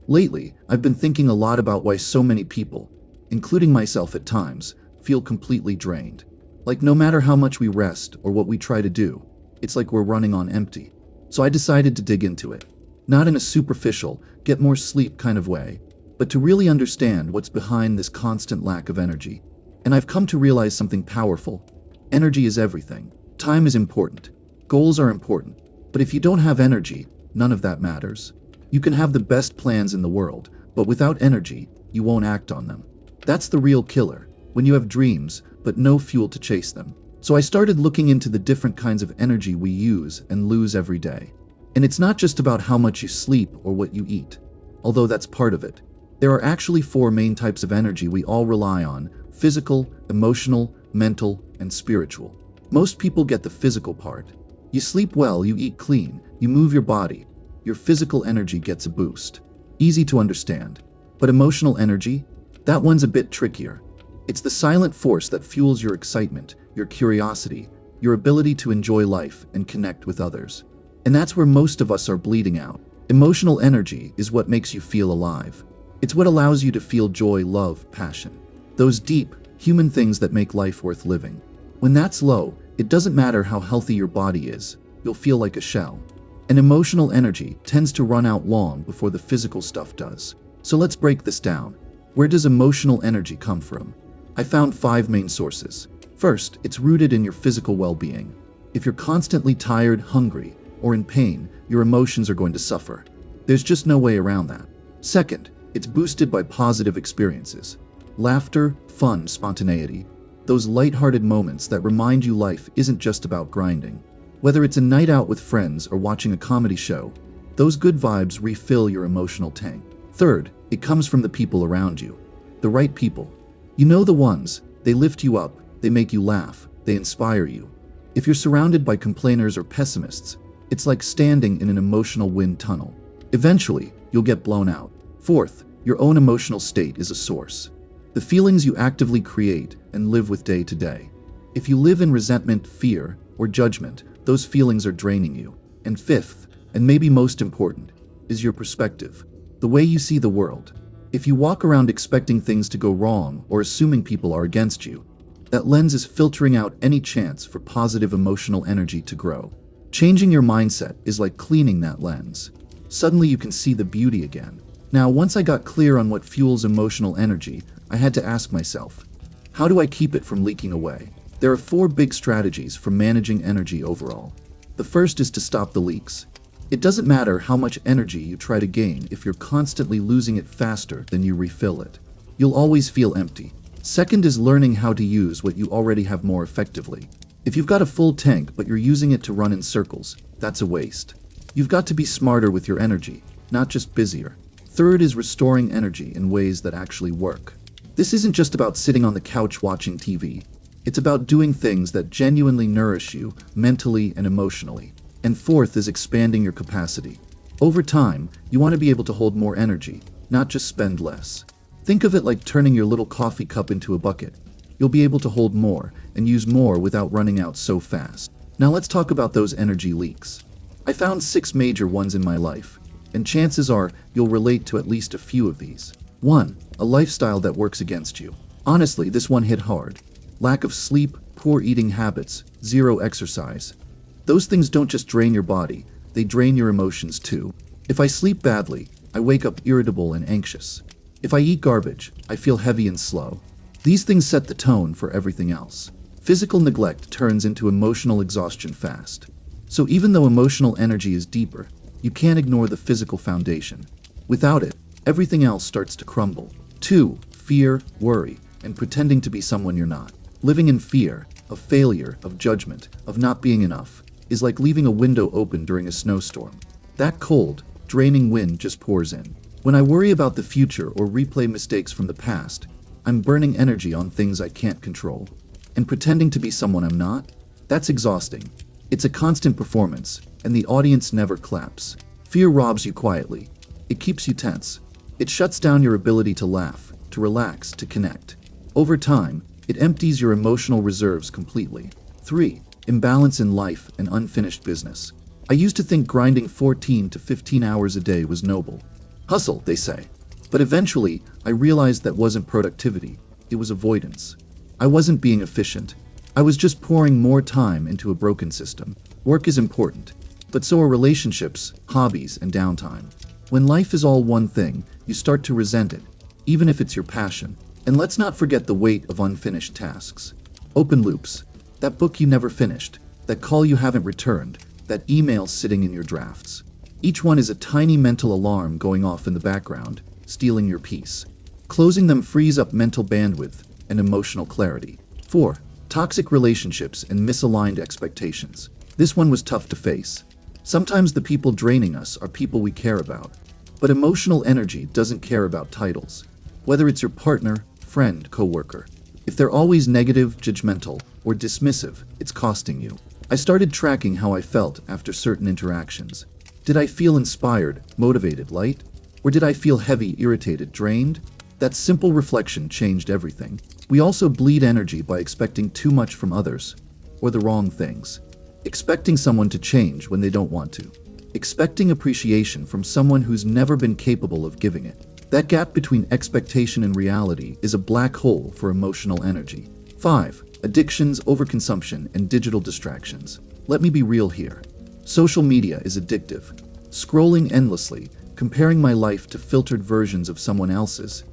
Lately, I've been thinking a lot about why so many people, including myself at times, feel completely drained. Like no matter how much we rest or what we try to do, it's like we're running on empty. So I decided to dig into it. Not in a superficial, get more sleep kind of way, but to really understand what's behind this constant lack of energy. And I've come to realize something powerful. Energy is everything. Time is important. Goals are important. But if you don't have energy, none of that matters. You can have the best plans in the world, but without energy, you won't act on them. That's the real killer, when you have dreams, but no fuel to chase them. So I started looking into the different kinds of energy we use and lose every day. And it's not just about how much you sleep or what you eat, although that's part of it. There are actually 4 main types of energy we all rely on: physical, emotional, mental, and spiritual. Most people get the physical part. You sleep well, you eat clean, you move your body. Your physical energy gets a boost. Easy to understand. But emotional energy? That one's a bit trickier. It's the silent force that fuels your excitement, your curiosity, your ability to enjoy life and connect with others. And that's where most of us are bleeding out. Emotional energy is what makes you feel alive. It's what allows you to feel joy, love, passion. Those deep, human things that make life worth living. When that's low, it doesn't matter how healthy your body is, you'll feel like a shell. And emotional energy tends to run out long before the physical stuff does. So let's break this down. Where does emotional energy come from? I found 5 main sources. First, it's rooted in your physical well-being. If you're constantly tired, hungry, or in pain, your emotions are going to suffer. There's just no way around that. Second, it's boosted by positive experiences. Laughter, fun, spontaneity. Those lighthearted moments that remind you life isn't just about grinding. Whether it's a night out with friends or watching a comedy show, those good vibes refill your emotional tank. Third, it comes from the people around you. The right people. You know the ones. They lift you up, they make you laugh, they inspire you. If you're surrounded by complainers or pessimists, it's like standing in an emotional wind tunnel. Eventually, you'll get blown out. Fourth, your own emotional state is a source. The feelings you actively create and live with day to day. If you live in resentment, fear, or judgment, those feelings are draining you. And fifth, and maybe most important, is your perspective. The way you see the world. If you walk around expecting things to go wrong or assuming people are against you, that lens is filtering out any chance for positive emotional energy to grow. Changing your mindset is like cleaning that lens. Suddenly you can see the beauty again. Now, once I got clear on what fuels emotional energy, I had to ask myself, how do I keep it from leaking away? There are 4 big strategies for managing energy overall. The first is to stop the leaks. It doesn't matter how much energy you try to gain if you're constantly losing it faster than you refill it. You'll always feel empty. Second is learning how to use what you already have more effectively. If you've got a full tank but you're using it to run in circles, that's a waste. You've got to be smarter with your energy, not just busier. Third is restoring energy in ways that actually work. This isn't just about sitting on the couch watching TV. It's about doing things that genuinely nourish you mentally and emotionally. And fourth is expanding your capacity. Over time, you want to be able to hold more energy, not just spend less. Think of it like turning your little coffee cup into a bucket. You'll be able to hold more and use more without running out so fast. Now let's talk about those energy leaks. I found 6 major ones in my life, and chances are you'll relate to at least a few of these. 1. A lifestyle that works against you. Honestly, this one hit hard. Lack of sleep, poor eating habits, 0 exercise. Those things don't just drain your body, they drain your emotions too. If I sleep badly, I wake up irritable and anxious. If I eat garbage, I feel heavy and slow. These things set the tone for everything else. Physical neglect turns into emotional exhaustion fast. So even though emotional energy is deeper, you can't ignore the physical foundation. Without it, everything else starts to crumble. 2. Fear, worry, and pretending to be someone you're not. Living in fear, of failure, of judgment, of not being enough, is like leaving a window open during a snowstorm. That cold, draining wind just pours in. When I worry about the future or replay mistakes from the past, I'm burning energy on things I can't control. And pretending to be someone I'm not? That's exhausting. It's a constant performance, and the audience never claps. Fear robs you quietly. It keeps you tense. It shuts down your ability to laugh, to relax, to connect. Over time, it empties your emotional reserves completely. 3. Imbalance in life and unfinished business. I used to think grinding 14 to 15 hours a day was noble. Hustle, they say. But eventually, I realized that wasn't productivity, it was avoidance. I wasn't being efficient. I was just pouring more time into a broken system. Work is important, but so are relationships, hobbies, and downtime. When life is all one thing, you start to resent it, even if it's your passion. And let's not forget the weight of unfinished tasks. Open loops. That book you never finished. That call you haven't returned. That email sitting in your drafts. Each one is a tiny mental alarm going off in the background, stealing your peace. Closing them frees up mental bandwidth and emotional clarity. 4. Toxic relationships and misaligned expectations. This one was tough to face. Sometimes the people draining us are people we care about. But emotional energy doesn't care about titles. Whether it's your partner, friend, coworker. If they're always negative, judgmental, or dismissive, it's costing you. I started tracking how I felt after certain interactions. Did I feel inspired, motivated, light? Or did I feel heavy, irritated, drained? That simple reflection changed everything. We also bleed energy by expecting too much from others, or the wrong things. Expecting someone to change when they don't want to. Expecting appreciation from someone who's never been capable of giving it. That gap between expectation and reality is a black hole for emotional energy. 5. Addictions, overconsumption, and digital distractions. Let me be real here. Social media is addictive. Scrolling endlessly, comparing my life to filtered versions of someone else's.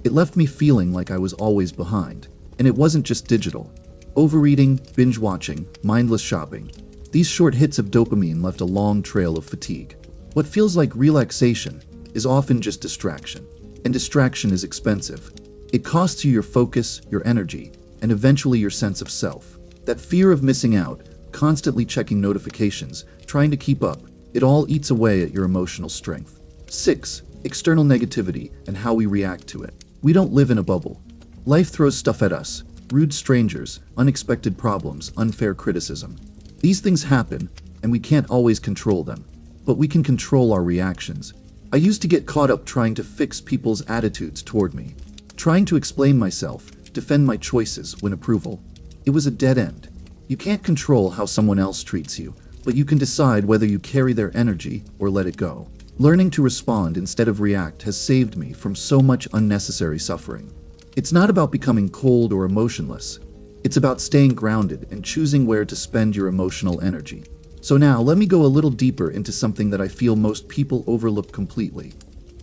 It left me feeling like I was always behind. And it wasn't just digital. Overeating, binge watching, mindless shopping. These short hits of dopamine left a long trail of fatigue. What feels like relaxation is often just distraction. And distraction is expensive. It costs you your focus, your energy, and eventually your sense of self. That fear of missing out, constantly checking notifications, trying to keep up, it all eats away at your emotional strength. 6. External negativity and how we react to it. We don't live in a bubble. Life throws stuff at us. Rude strangers, unexpected problems, unfair criticism. These things happen, and we can't always control them. But we can control our reactions. I used to get caught up trying to fix people's attitudes toward me. Trying to explain myself, defend my choices, win approval. It was a dead end. You can't control how someone else treats you, but you can decide whether you carry their energy or let it go. Learning to respond instead of react has saved me from so much unnecessary suffering. It's not about becoming cold or emotionless. It's about staying grounded and choosing where to spend your emotional energy. So now, let me go a little deeper into something that I feel most people overlook completely.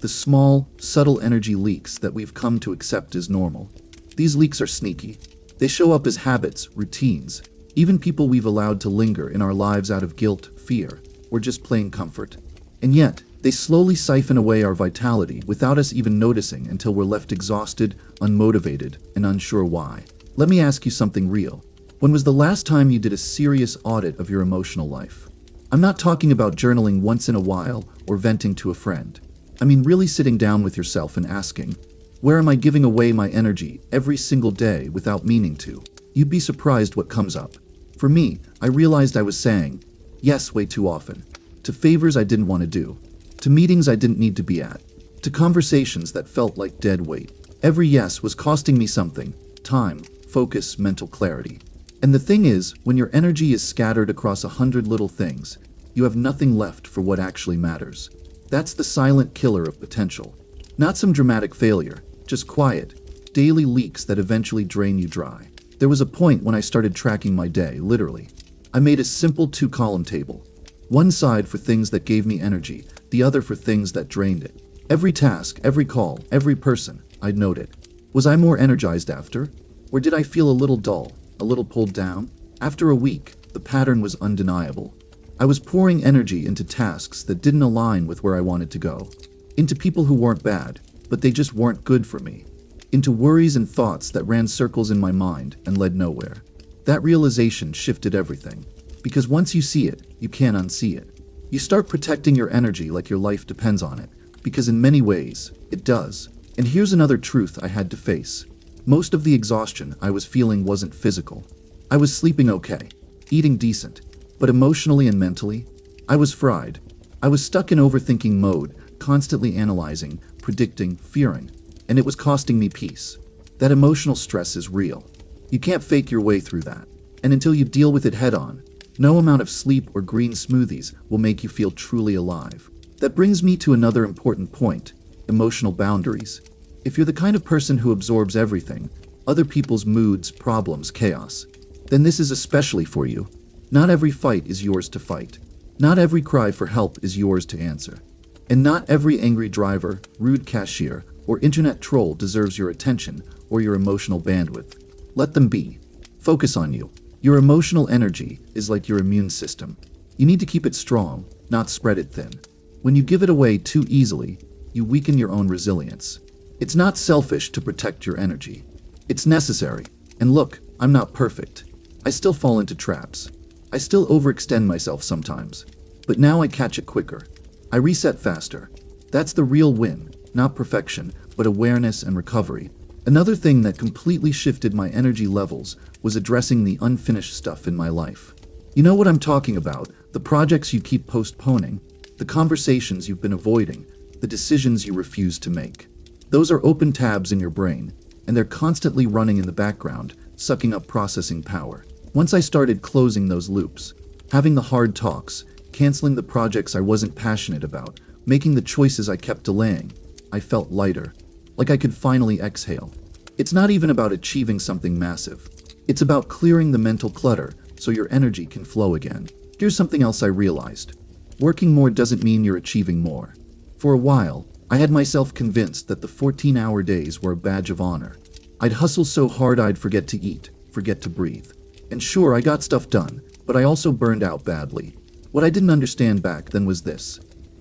The small, subtle energy leaks that we've come to accept as normal. These leaks are sneaky. They show up as habits, routines, even people we've allowed to linger in our lives out of guilt, fear, or just plain comfort. And yet, they slowly siphon away our vitality without us even noticing until we're left exhausted, unmotivated, and unsure why. Let me ask you something real. When was the last time you did a serious audit of your emotional life? I'm not talking about journaling once in a while or venting to a friend. I mean really sitting down with yourself and asking, where am I giving away my energy every single day without meaning to? You'd be surprised what comes up. For me, I realized I was saying yes way too often. To favors I didn't want to do. To meetings I didn't need to be at. To conversations that felt like dead weight. Every yes was costing me something. Time, focus, mental clarity. And the thing is, when your energy is scattered across 100 little things, you have nothing left for what actually matters. That's the silent killer of potential. Not some dramatic failure, just quiet, daily leaks that eventually drain you dry. There was a point when I started tracking my day, literally. I made a simple 2-column table. One side for things that gave me energy, the other for things that drained it. Every task, every call, every person, I'd note it. Was I more energized after? Or did I feel a little dull, a little pulled down? After a week, the pattern was undeniable. I was pouring energy into tasks that didn't align with where I wanted to go. Into people who weren't bad, but they just weren't good for me. Into worries and thoughts that ran circles in my mind and led nowhere. That realization shifted everything. Because once you see it, you can't unsee it. You start protecting your energy like your life depends on it, because in many ways, it does. And here's another truth I had to face. Most of the exhaustion I was feeling wasn't physical. I was sleeping okay, eating decent, but emotionally and mentally, I was fried. I was stuck in overthinking mode, constantly analyzing, predicting, fearing, and it was costing me peace. That emotional stress is real. You can't fake your way through that. And until you deal with it head on, no amount of sleep or green smoothies will make you feel truly alive. That brings me to another important point: emotional boundaries. If you're the kind of person who absorbs everything, other people's moods, problems, chaos, then this is especially for you. Not every fight is yours to fight. Not every cry for help is yours to answer. And not every angry driver, rude cashier, or internet troll deserves your attention or your emotional bandwidth. Let them be. Focus on you. Your emotional energy is like your immune system. You need to keep it strong, not spread it thin. When you give it away too easily, you weaken your own resilience. It's not selfish to protect your energy. It's necessary. And look, I'm not perfect. I still fall into traps. I still overextend myself sometimes. But now I catch it quicker. I reset faster. That's the real win, not perfection, but awareness and recovery. Another thing that completely shifted my energy levels was addressing the unfinished stuff in my life. You know what I'm talking about: the projects you keep postponing, the conversations you've been avoiding, the decisions you refuse to make. Those are open tabs in your brain, and they're constantly running in the background, sucking up processing power. Once I started closing those loops, having the hard talks, canceling the projects I wasn't passionate about, making the choices I kept delaying, I felt lighter, like I could finally exhale. It's not even about achieving something massive. It's about clearing the mental clutter so your energy can flow again. Here's something else I realized. Working more doesn't mean you're achieving more. For a while, I had myself convinced that the 14-hour days were a badge of honor. I'd hustle so hard I'd forget to eat, forget to breathe. And sure, I got stuff done, but I also burned out badly. What I didn't understand back then was this: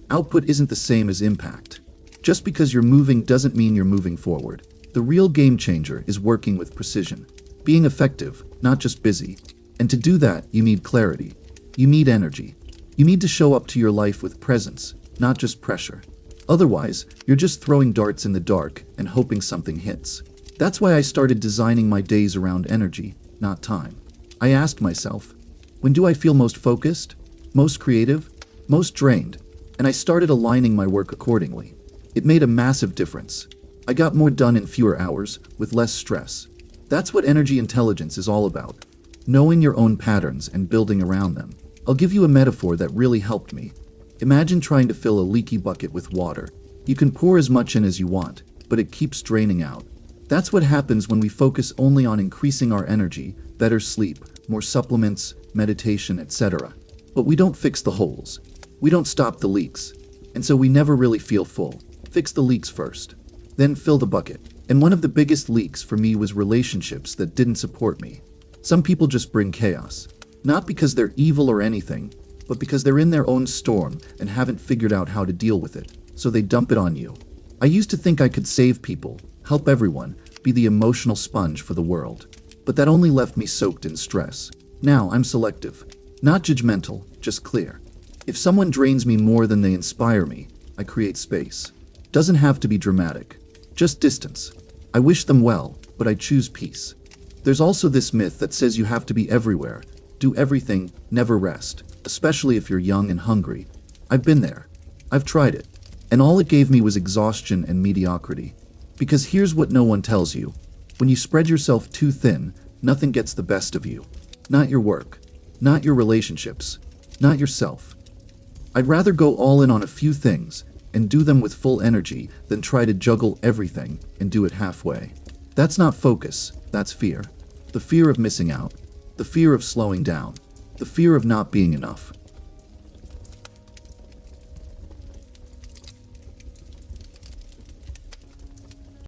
output isn't the same as impact. Just because you're moving doesn't mean you're moving forward. The real game changer is working with precision, being effective, not just busy. And to do that, you need clarity. You need energy. You need to show up to your life with presence, not just pressure. Otherwise, you're just throwing darts in the dark and hoping something hits. That's why I started designing my days around energy, not time. I asked myself, when do I feel most focused, most creative, most drained? And I started aligning my work accordingly. It made a massive difference. I got more done in fewer hours, with less stress. That's what energy intelligence is all about: knowing your own patterns and building around them. I'll give you a metaphor that really helped me. Imagine trying to fill a leaky bucket with water. You can pour as much in as you want, but it keeps draining out. That's what happens when we focus only on increasing our energy: better sleep, more supplements, meditation, etc. But we don't fix the holes. We don't stop the leaks. And so we never really feel full. Fix the leaks first. Then fill the bucket. And one of the biggest leaks for me was relationships that didn't support me. Some people just bring chaos. Not because they're evil or anything, but because they're in their own storm and haven't figured out how to deal with it. So they dump it on you. I used to think I could save people, help everyone, be the emotional sponge for the world. But that only left me soaked in stress. Now I'm selective. Not judgmental, just clear. If someone drains me more than they inspire me, I create space. Doesn't have to be dramatic. Just distance. I wish them well, but I choose peace. There's also this myth that says you have to be everywhere, do everything, never rest, especially if you're young and hungry. I've been there. I've tried it. And all it gave me was exhaustion and mediocrity. Because here's what no one tells you. When you spread yourself too thin, nothing gets the best of you. Not your work. Not your relationships. Not yourself. I'd rather go all in on a few things and do them with full energy than try to juggle everything and do it halfway. That's not focus, that's fear. The fear of missing out. The fear of slowing down. The fear of not being enough.